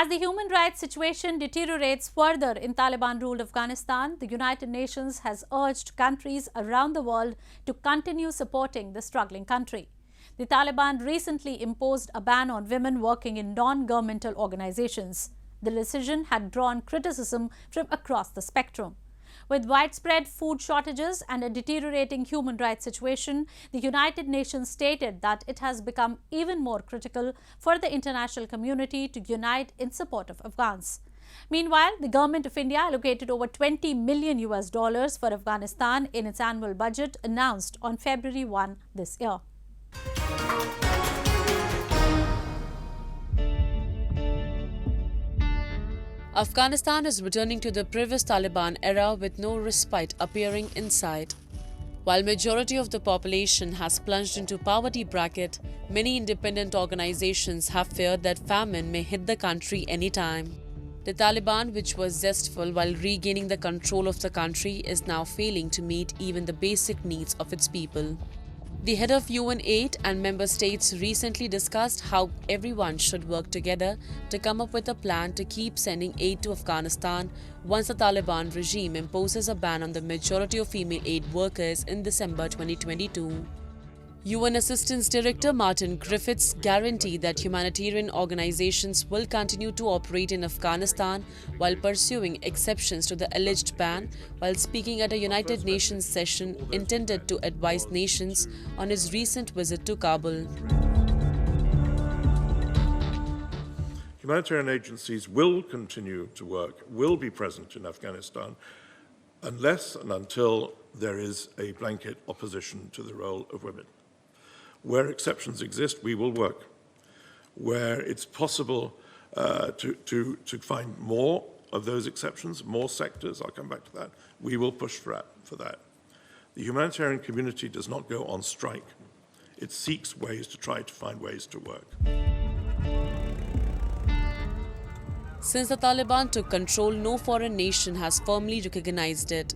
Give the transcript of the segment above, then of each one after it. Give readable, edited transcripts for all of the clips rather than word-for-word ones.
As the human rights situation deteriorates further in Taliban-ruled Afghanistan, the United Nations has urged countries around the world to continue supporting the struggling country. The Taliban recently imposed a ban on women working in non-governmental organizations. The decision had drawn criticism from across the spectrum. With widespread food shortages and a deteriorating human rights situation, the United Nations stated that it has become even more critical for the international community to unite in support of Afghans. Meanwhile, the government of India allocated over $20 million for Afghanistan in its annual budget announced on February 1 this year. Afghanistan is returning to the previous Taliban era with no respite appearing in sight. While majority of the population has plunged into poverty bracket, many independent organizations have feared that famine may hit the country anytime. The Taliban, which was zestful while regaining the control of the country, is now failing to meet even the basic needs of its people. The head of UN-8 and member states recently discussed how everyone should work together to come up with a plan to keep sending aid to Afghanistan once the Taliban regime imposes a ban on the majority of female aid workers in December 2022. UN Assistance Director Martin Griffiths guaranteed that humanitarian organizations will continue to operate in Afghanistan while pursuing exceptions to the alleged ban, while speaking at a United Nations session intended to advise nations on his recent visit to Kabul. Humanitarian agencies will continue to work, will be present in Afghanistan, unless and until there is a blanket opposition to the role of women. Where exceptions exist, we will work. Where it's possible to find more of those exceptions, more sectors, I'll come back to that, we will push for that. The humanitarian community does not go on strike. It seeks ways to try to find ways to work. Since the Taliban took control, no foreign nation has firmly recognized it.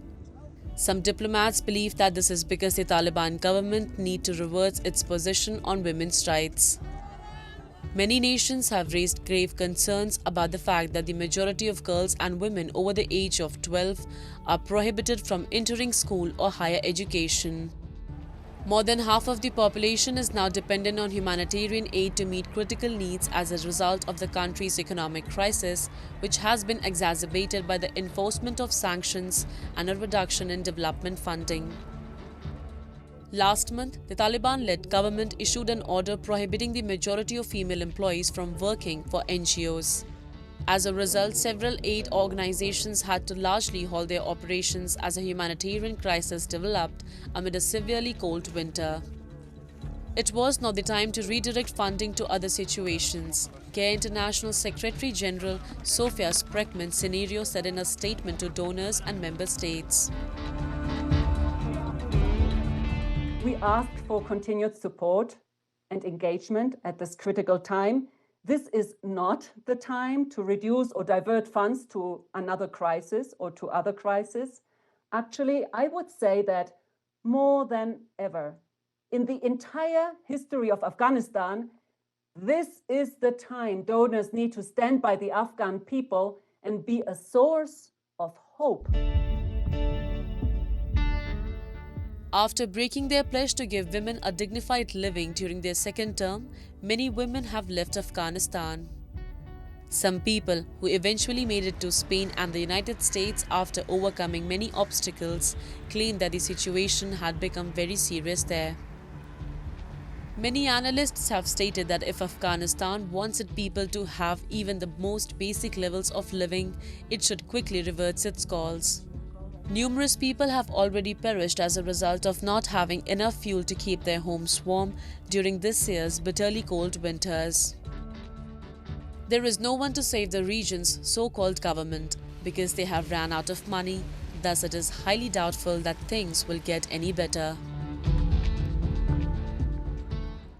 Some diplomats believe that this is because the Taliban government need to reverse its position on women's rights. Many nations have raised grave concerns about the fact that the majority of girls and women over the age of 12 are prohibited from entering school or higher education. More than half of the population is now dependent on humanitarian aid to meet critical needs as a result of the country's economic crisis, which has been exacerbated by the enforcement of sanctions and a reduction in development funding. Last month, the Taliban-led government issued an order prohibiting the majority of female employees from working for NGOs. As a result, several aid organizations had to largely halt their operations as a humanitarian crisis developed amid a severely cold winter. It was not the time to redirect funding to other situations, CARE International Secretary General Sofia Spreckmann-Senario said in a statement to donors and member states. We ask for continued support and engagement at this critical time. This is not the time to reduce or divert funds to another crisis or to other crises. Actually, I would say that more than ever, in the entire history of Afghanistan, this is the time donors need to stand by the Afghan people and be a source of hope. After breaking their pledge to give women a dignified living during their second term, many women have left Afghanistan. Some people who eventually made it to Spain and the United States after overcoming many obstacles claim that the situation had become very serious there. Many analysts have stated that if Afghanistan wants its people to have even the most basic levels of living, it should quickly reverse its course. Numerous people have already perished as a result of not having enough fuel to keep their homes warm during this year's bitterly cold winters. There is no one to save the region's so-called government because they have ran out of money, thus it is highly doubtful that things will get any better.